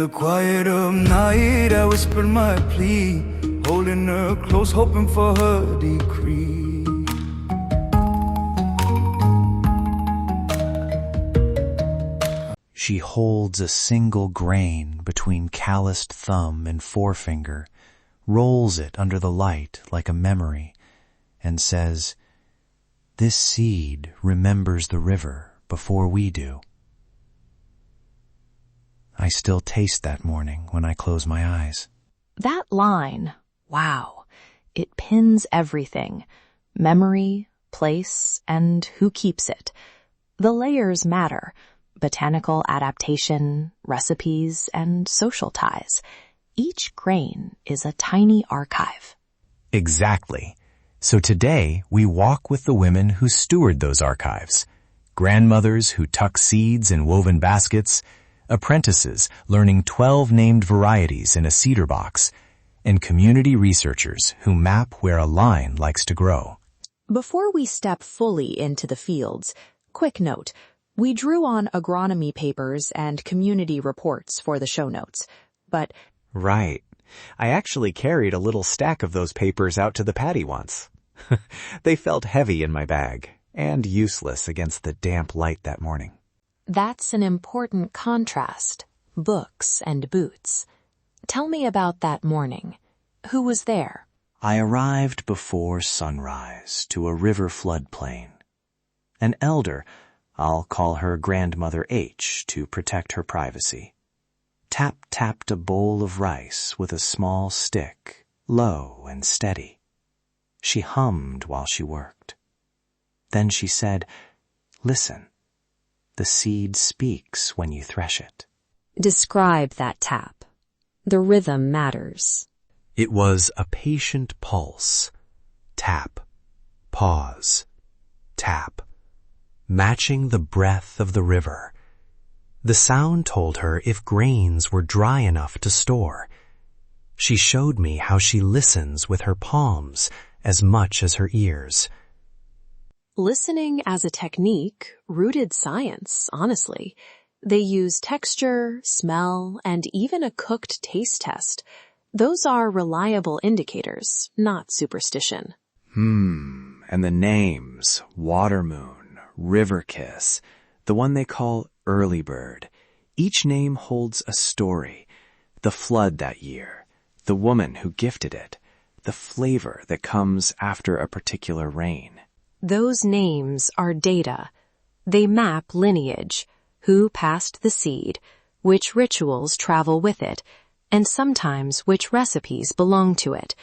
quiet of night, I whispered my plea, holding her close, hoping for her decree. She holds a single grain between calloused thumb and forefinger, rolls it under the light like a memory, and says, "This seed remembers the river before we do." I still taste that morning when I close my eyes. That line, wow, it pins everything. Memory, place, and who keeps it. The layers matter. Botanical adaptation, recipes, and social ties. Each grain is a tiny archive. Exactly. So today we walk with the women who steward those archives. Grandmothers who tuck seeds in woven baskets, apprentices learning 12 named varieties in a cedar box, and community researchers who map where a line likes to grow. Before we step fully into the fields, quick note, we drew on agronomy papers and community reports for the show notes, but... Right. I actually carried a little stack of those papers out to the paddy once. They felt heavy in my bag and useless against the damp light that morning. That's an important contrast, books and boots. Tell me about that morning. Who was there? I arrived before sunrise to a river floodplain. An elder, I'll call her Grandmother H to protect her privacy, tap-tapped a bowl of rice with a small stick, low and steady. She hummed while she worked. Then she said, "Listen. The seed speaks when you thresh it." Describe that tap. The rhythm matters. It was a patient pulse. Tap, pause, tap, matching the breath of the river. The sound told her if grains were dry enough to store. She showed me how she listens with her palms as much as her ears. Listening as a technique, rooted science, honestly. They use texture, smell, and even a cooked taste test. Those are reliable indicators, not superstition. And the names, Watermoon, River Kiss, the one they call Early Bird. Each name holds a story. The flood that year, the woman who gifted it, the flavor that comes after a particular rain. Those names are data. They map lineage, who passed the seed, which rituals travel with it, and sometimes which recipes belong to it.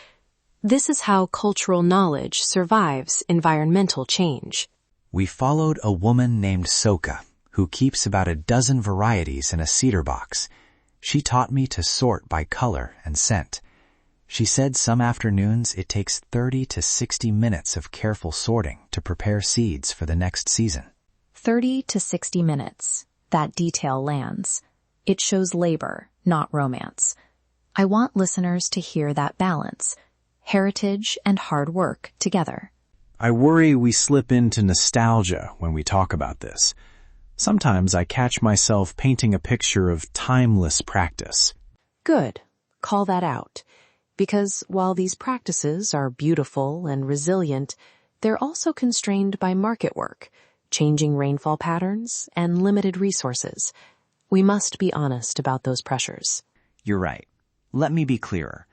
This is how cultural knowledge survives environmental change. We followed a woman named Soka, who keeps about a dozen varieties in a cedar box. She taught me to sort by color and scent. She said some afternoons it takes 30 to 60 minutes of careful sorting to prepare seeds for the next season. 30 to 60 minutes. That detail lands. It shows labor, not romance. I want listeners to hear that balance. Heritage and hard work together. I worry we slip into nostalgia when we talk about this. Sometimes I catch myself painting a picture of timeless practice. Good. Call that out. Because while these practices are beautiful and resilient, they're also constrained by market work, changing rainfall patterns, and limited resources. We must be honest about those pressures. You're right. Let me be clearer.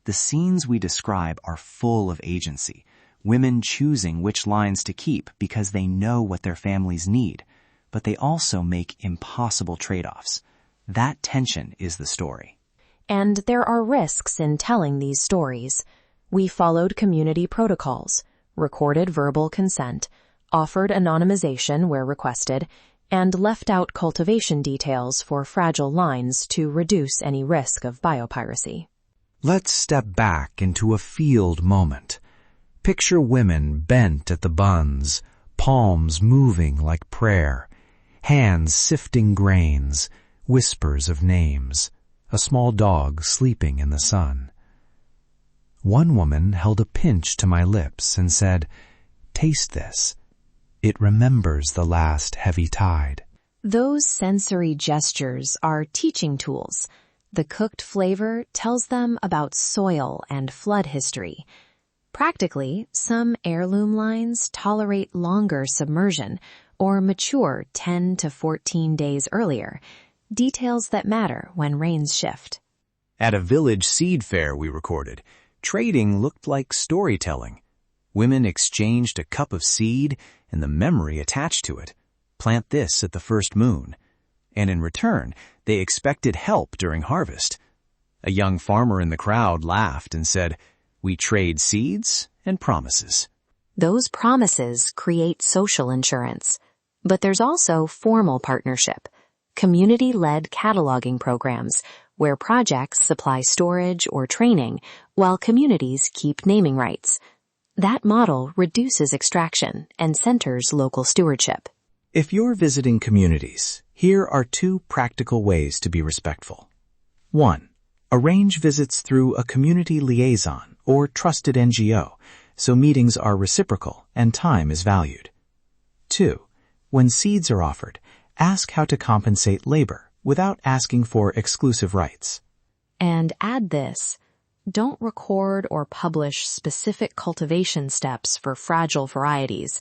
The scenes we describe are full of agency, women choosing which lines to keep because they know what their families need, but they also make impossible trade-offs. That tension is the story. And there are risks in telling these stories. We followed community protocols, recorded verbal consent, offered anonymization where requested, and left out cultivation details for fragile lines to reduce any risk of biopiracy. Let's step back into a field moment. Picture women bent at the buns, palms moving like prayer, hands sifting grains, whispers of names, a small dog sleeping in the sun. One woman held a pinch to my lips and said, "Taste this. It remembers the last heavy tide." Those sensory gestures are teaching tools. The cooked flavor tells them about soil and flood history. Practically, some heirloom lines tolerate longer submersion or mature 10 to 14 days earlier, details that matter when rains shift. At a village seed fair we recorded, trading looked like storytelling. Women exchanged a cup of seed and the memory attached to it. Plant this at the first moon. And in return, they expected help during harvest. A young farmer in the crowd laughed and said, "We trade seeds and promises." Those promises create social insurance. But there's also formal partnership, community-led cataloging programs where projects supply storage or training while communities keep naming rights. That model reduces extraction and centers local stewardship. If you're visiting communities, here are 2 practical ways to be respectful. 1. Arrange visits through a community liaison or trusted NGO, so meetings are reciprocal and time is valued. 2. When seeds are offered, ask how to compensate labor without asking for exclusive rights. And add this: don't record or publish specific cultivation steps for fragile varieties.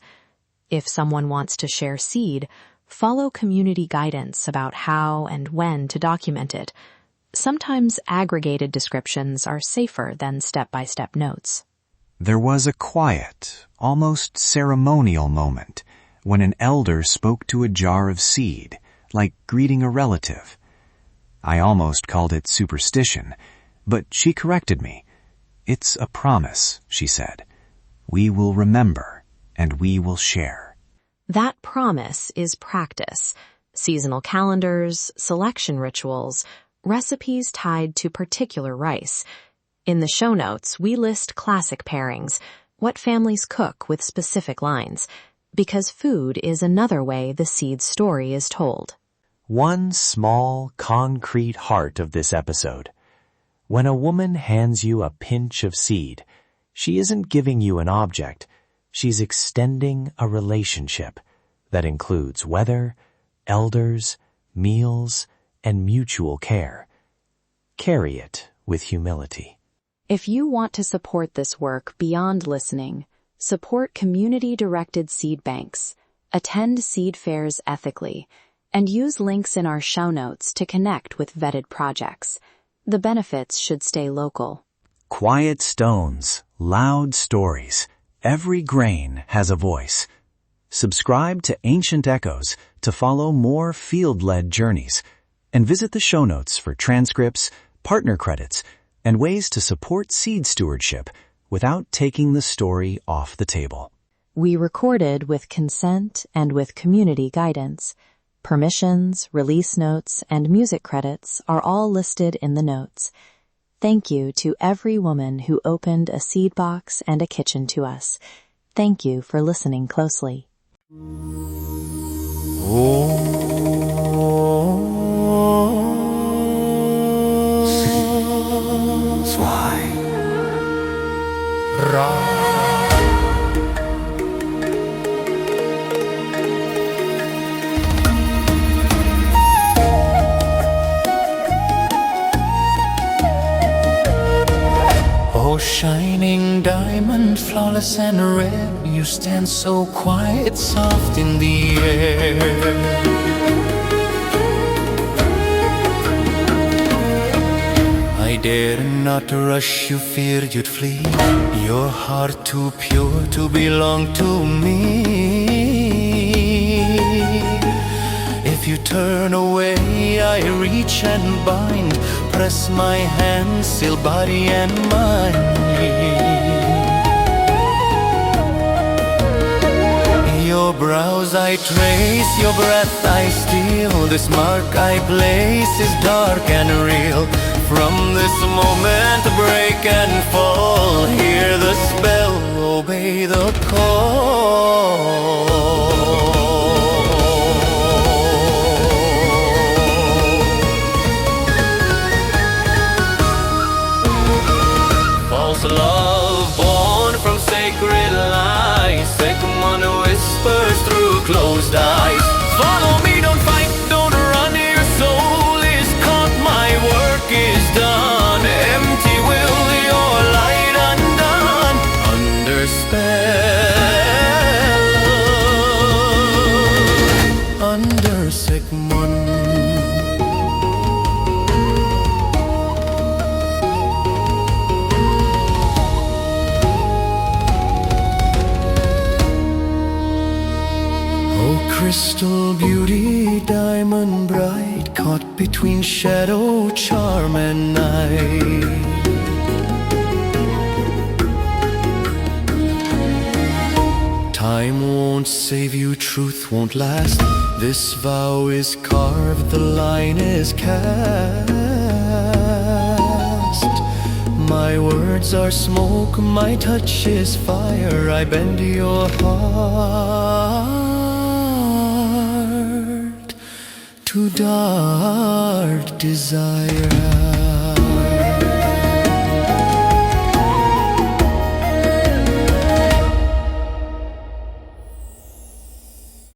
If someone wants to share seed, follow community guidance about how and when to document it. Sometimes aggregated descriptions are safer than step-by-step notes. There was a quiet, almost ceremonial moment when an elder spoke to a jar of seed, like greeting a relative. I almost called it superstition, but she corrected me. "It's a promise," she said. "We will remember, and we will share." That promise is practice: seasonal calendars, selection rituals, recipes tied to particular rice. In the show notes, we list classic pairings, what families cook with specific lines, because food is another way the seed story is told. One small, concrete heart of this episode. When a woman hands you a pinch of seed, she isn't giving you an object. She's extending a relationship that includes weather, elders, meals, and mutual care. Carry it with humility. If you want to support this work beyond listening, support community-directed seed banks, attend seed fairs ethically, and use links in our show notes to connect with vetted projects. The benefits should stay local. Quiet stones, loud stories. Every grain has a voice. Subscribe to Ancient Echoes to follow more field-led journeys, and visit the show notes for transcripts, partner credits, and ways to support seed stewardship without taking the story off the table. We recorded with consent and with community guidance. Permissions, release notes, and music credits are all listed in the notes. Thank you to every woman who opened a seed box and a kitchen to us. Thank you for listening closely. Oh, shining diamond, flawless and red, you stand so quiet, soft in the air. I dared not rush you, feared you'd flee. Your heart too pure to belong to me. If you turn away, I reach and bind, press my hand, still body and mind. Your brows I trace, your breath I steal. This mark I place is dark and real. From this moment break and fall, hear the spell, obey the call. False love born from sacred lies, second one whispers through closed eyes. Follow me, don't fight, don't run, your soul is caught, my work is Crystal beauty, diamond bright, caught between shadow, charm and night. Time won't save you, truth won't last. This vow is carved, the line is cast. My words are smoke, my touch is fire. I bend your heart to dark desire.